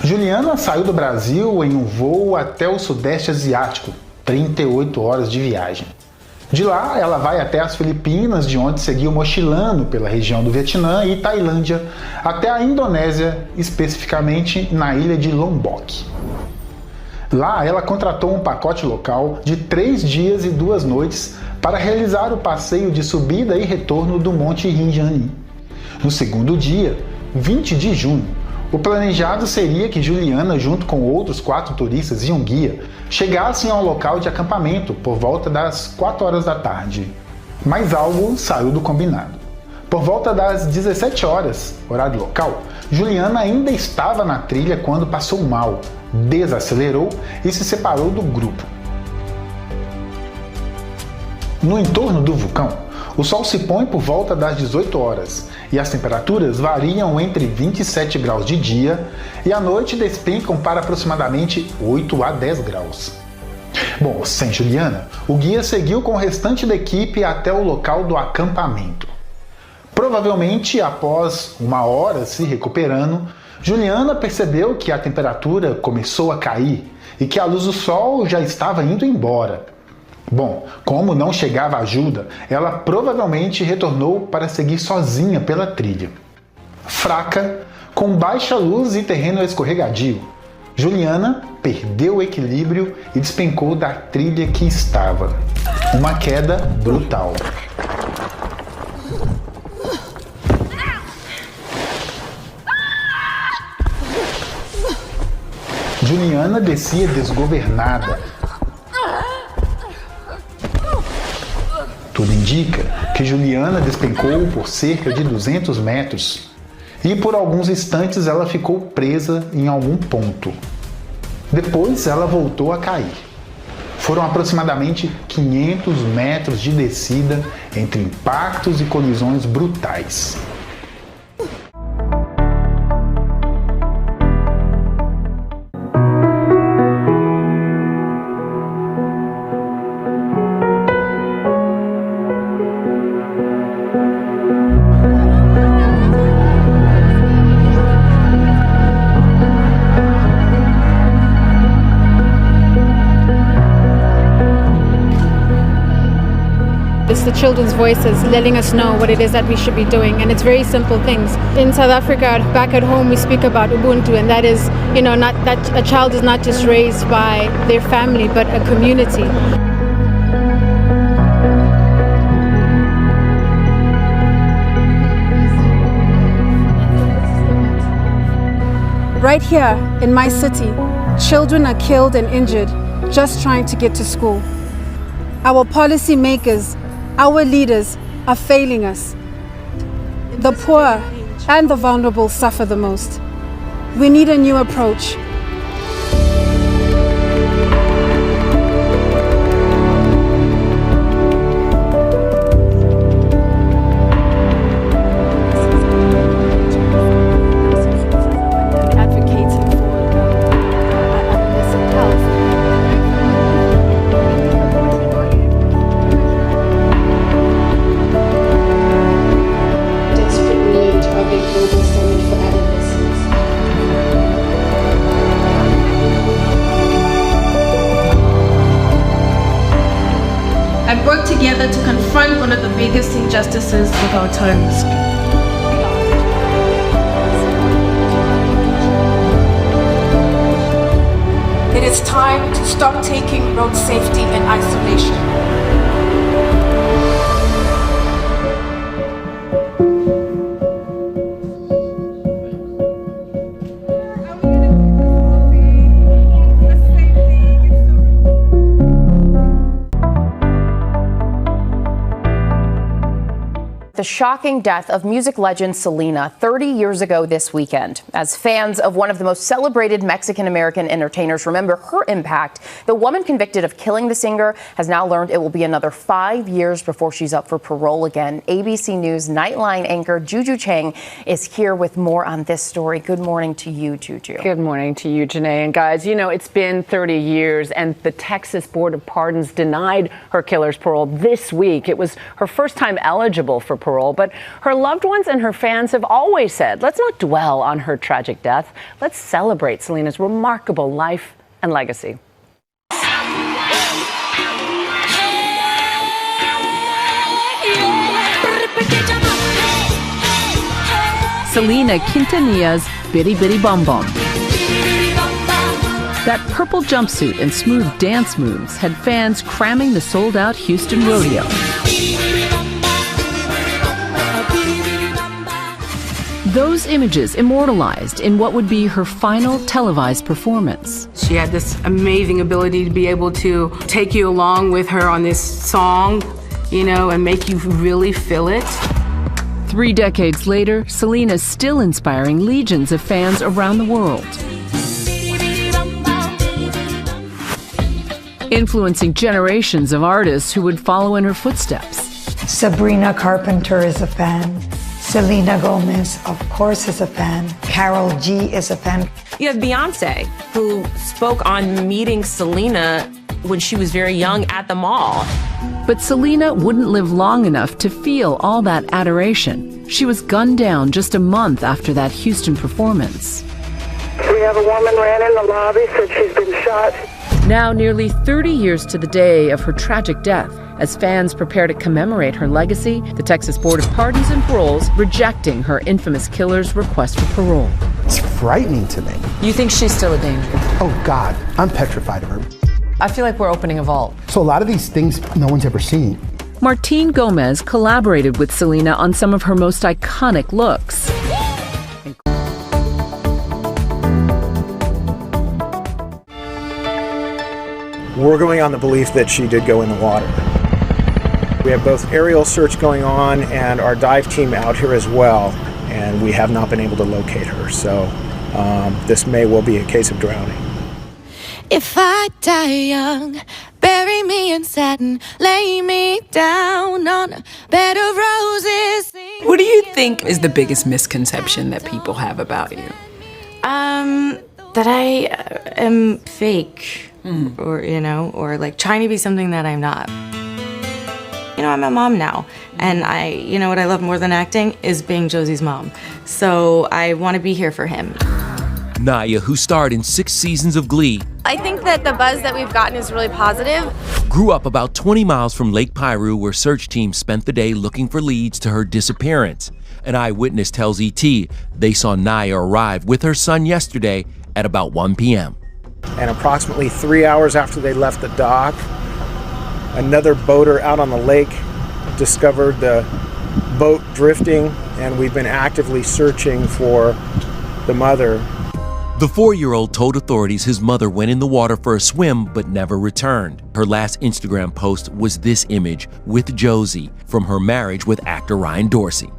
Juliana saiu do Brasil em um voo até o Sudeste Asiático, 38 horas de viagem. De lá, ela vai até as Filipinas, de onde seguiu mochilando pela região do Vietnã e Tailândia, até a Indonésia, especificamente na ilha de Lombok. Lá, ela contratou um pacote local de 3 dias e 2 noites para realizar o passeio de subida e retorno do Monte Rinjani. No segundo dia, 20 de junho, o planejado seria que Juliana, junto com outros 4 turistas e um guia, chegassem ao local de acampamento por volta das 4 horas da tarde. Mas algo saiu do combinado. Por volta das 17 horas, horário local, Juliana ainda estava na trilha quando passou mal, desacelerou e se separou do grupo. No entorno do vulcão, o sol se põe por volta das 18 horas e as temperaturas variam entre 27 graus de dia e à noite despencam para aproximadamente 8 a 10 graus. Bom, sem Juliana, o guia seguiu com o restante da equipe até o local do acampamento. Provavelmente, após 1 hora se recuperando, Juliana percebeu que a temperatura começou a cair e que a luz do sol já estava indo embora. Bom, como não chegava ajuda, ela provavelmente retornou para seguir sozinha pela trilha. Fraca, com baixa luz e terreno escorregadio, Juliana perdeu o equilíbrio e despencou da trilha que estava. Uma queda brutal. Juliana descia desgovernada. Tudo indica que Juliana despencou por cerca de 200 metros e por alguns instantes ela ficou presa em algum ponto. Depois ela voltou a cair. Foram aproximadamente 500 metros de descida entre impactos e colisões brutais. It's the children's voices letting us know what it is that we should be doing, and it's very simple things. In South Africa, back at home, we speak about Ubuntu, and that is, not that a child is not just raised by their family, but a community. Right here in my city, children are killed and injured just trying to get to school. Our policy makers, our leaders are failing us. The poor and the vulnerable suffer the most. We need a new approach. And work together to confront one of the biggest injustices of our times. It is time to stop taking road safety in isolation. The shocking death of music legend Selena 30 years ago this weekend. As fans of one of the most celebrated Mexican-American entertainers remember her impact, the woman convicted of killing the singer has now learned it will be another 5 years before she's up for parole again. ABC News Nightline anchor Juju Chang is here with more on this story. Good morning to you, Juju. Good morning to you, Janae. And guys, it's been 30 years and the Texas Board of Pardons denied her killer's parole this week. It was her first time eligible for parole parole, but her loved ones and her fans have always said, let's not dwell on her tragic death. Let's celebrate Selena's remarkable life and legacy. Selena Quintanilla's Bitty Bitty Bum Bum. That purple jumpsuit and smooth dance moves had fans cramming the sold-out Houston rodeo. Those images immortalized in what would be her final televised performance. She had this amazing ability to be able to take you along with her on this song, you know, and make you really feel it. 3 decades later, Selena's still inspiring legions of fans around the world. Influencing generations of artists who would follow in her footsteps. Sabrina Carpenter is a fan. Selena Gomez, of course, is a fan. Karol G is a fan. You have Beyonce, who spoke on meeting Selena when she was very young at the mall. But Selena wouldn't live long enough to feel all that adoration. She was gunned down just a month after that Houston performance. We have a woman ran in the lobby, said she's been shot. Now, nearly 30 years to the day of her tragic death, as fans prepare to commemorate her legacy, the Texas Board of Pardons and Paroles rejecting her infamous killer's request for parole. It's frightening to me. You think she's still a danger? Oh, God, I'm petrified of her. I feel like we're opening a vault. So a lot of these things no one's ever seen. Martine Gomez collaborated with Selena on some of her most iconic looks. We're going on the belief that she did go in the water. We have both aerial search going on and our dive team out here as well, and we have not been able to locate her, so this may well be a case of drowning. If I die young, bury me in satin, lay me down on a bed of roses. What do you think is the biggest misconception that people have about you? That I am fake. Or, you know, or like trying to be something that I'm not. You know, I'm a mom now, and you know what I love more than acting is being Josie's mom. So I want to be here for him. Naya, who starred in 6 seasons of Glee, I think that the buzz that we've gotten is really positive. grew up about 20 miles from Lake Piru, where search teams spent the day looking for leads to her disappearance. An eyewitness tells ET they saw Naya arrive with her son yesterday at about 1 p.m. And approximately 3 hours after they left the dock, another boater out on the lake discovered the boat drifting, and we've been actively searching for the mother. The 4-year-old told authorities his mother went in the water for a swim but never returned. Her last Instagram post was this image with Josie from her marriage with actor Ryan Dorsey.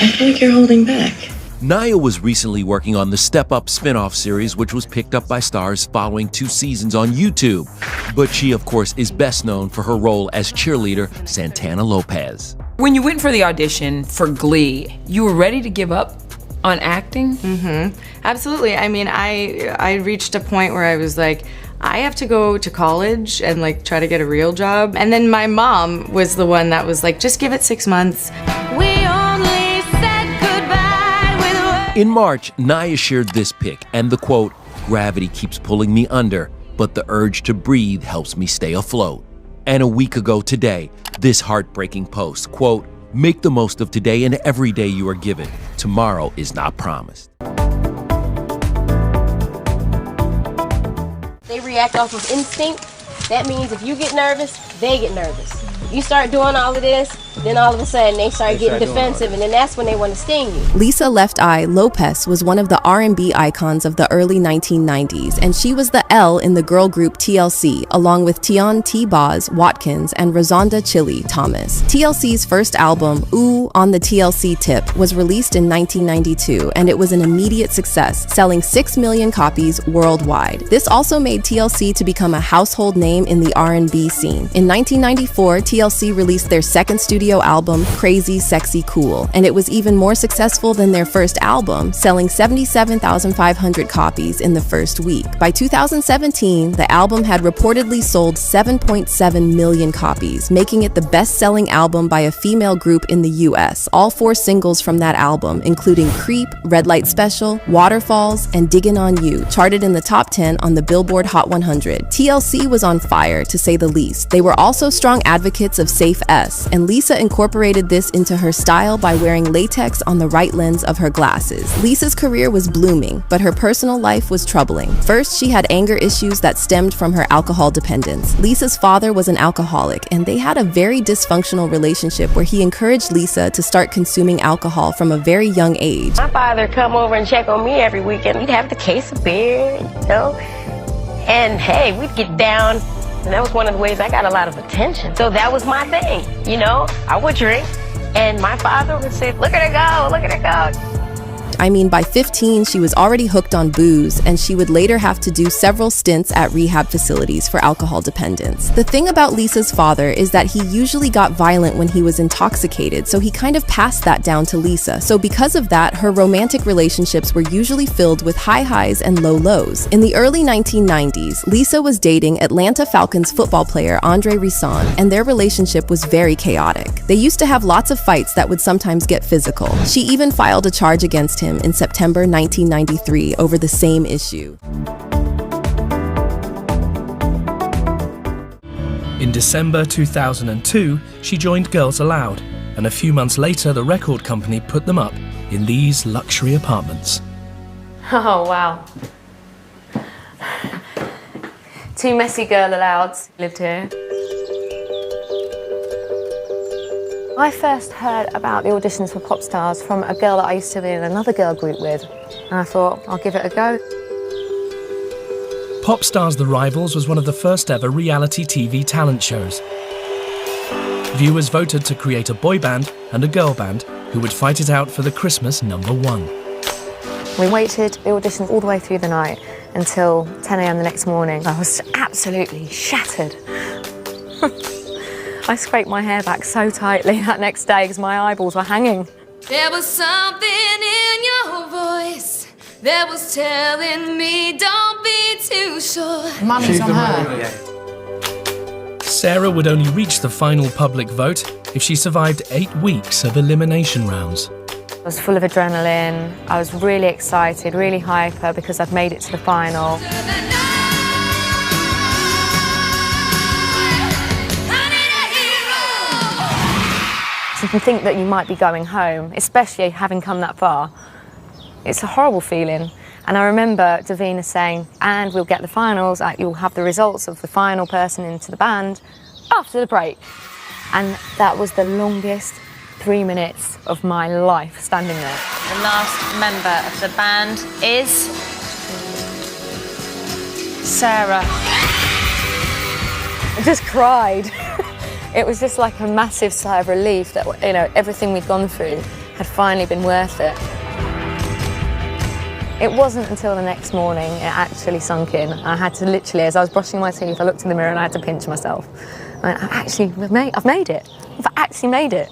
I feel like you're holding back. Naya was recently working on the Step Up spin-off series, which was picked up by Stars following 2 seasons on YouTube. But she, of course, is best known for her role as cheerleader Santana Lopez. When you went for the audition for Glee, you were ready to give up on acting? Mm-hmm. Absolutely. I mean, I reached a point where I was like, I have to go to college and like try to get a real job. And then my mom was the one that was like, just give it 6 months. In March, Naya shared this pic and the quote, "Gravity keeps pulling me under, but the urge to breathe helps me stay afloat." And a week ago today, this heartbreaking post, quote, "Make the most of today and every day you are given. Tomorrow is not promised." They react off of instinct. That means if you get nervous, they get nervous. You start doing all of this, then all of a sudden they start getting defensive, and then that's when they want to sting you. Lisa Left Eye Lopez was one of the R&B icons of the early 1990s, and she was the L in the girl group TLC, along with Tion T. Boz Watkins and Rozonda Chili Thomas. TLC's first album, Ooh on the TLC Tip, was released in 1992, and it was an immediate success, selling 6 million copies worldwide. This also made TLC to become a household name in the R&B scene. In 1994, TLC released their second studio album, Crazy, Sexy, Cool, and it was even more successful than their first album, selling 77,500 copies in the first week. By 2017, the album had reportedly sold 7.7 million copies, making it the best-selling album by a female group in the US. All 4 singles from that album, including Creep, Red Light Special, Waterfalls, and Diggin' on You, charted in the top 10 on the Billboard Hot 100. TLC was on fire, to say the least. They were also strong advocates of Safe S, and Lisa incorporated this into her style by wearing latex on the right lens of her glasses. Lisa's career was blooming, but her personal life was troubling. First, she had anger issues that stemmed from her alcohol dependence. Lisa's father was an alcoholic, and they had a very dysfunctional relationship where he encouraged Lisa to start consuming alcohol from a very young age. My father come over and check on me every weekend. We'd have the case of beer, you know, and hey, we'd get down. And that was one of the ways I got a lot of attention. So that was my thing, you know. I would drink, and my father would say, look at her go, look at her go. I mean, by 15, she was already hooked on booze, and she would later have to do several stints at rehab facilities for alcohol dependence. The thing about Lisa's father is that he usually got violent when he was intoxicated, so he kind of passed that down to Lisa. So because of that, her romantic relationships were usually filled with high highs and low lows. In the early 1990s, Lisa was dating Atlanta Falcons football player Andre Rison, and their relationship was very chaotic. They used to have lots of fights that would sometimes get physical. She even filed a charge against him in September 1993 over the same issue. In December 2002, she joined Girls Aloud, and a few months later the record company put them up in these luxury apartments. Oh, wow. 2 messy Girl Alouds lived here. I first heard about the auditions for Pop Stars from a girl that I used to be in another girl group with, and I thought, I'll give it a go. Pop Stars The Rivals was one of the first ever reality TV talent shows. Viewers voted to create a boy band and a girl band who would fight it out for the Christmas #1. We waited the auditions all the way through the night until 10 a.m. the next morning. I was absolutely shattered. I scraped my hair back so tightly that next day because my eyeballs were hanging. There was something in your voice that was telling me don't be too sure. Mummy's on her. Sarah would only reach the final public vote if she survived 8 weeks of elimination rounds. I was full of adrenaline. I was really excited, really hyper because I'd made it to the final. To think that you might be going home, especially having come that far, it's a horrible feeling. And I remember Davina saying, and we'll get the finals, you'll have the results of the final person into the band after the break. And that was the longest 3 minutes of my life standing there. The last member of the band is Sarah. I just cried. It was just like a massive sigh of relief that, you know, everything we'd gone through had finally been worth it. It wasn't until the next morning it actually sunk in. I had to literally, as I was brushing my teeth, I looked in the mirror and I had to pinch myself. I went, I've made it. I've actually made it.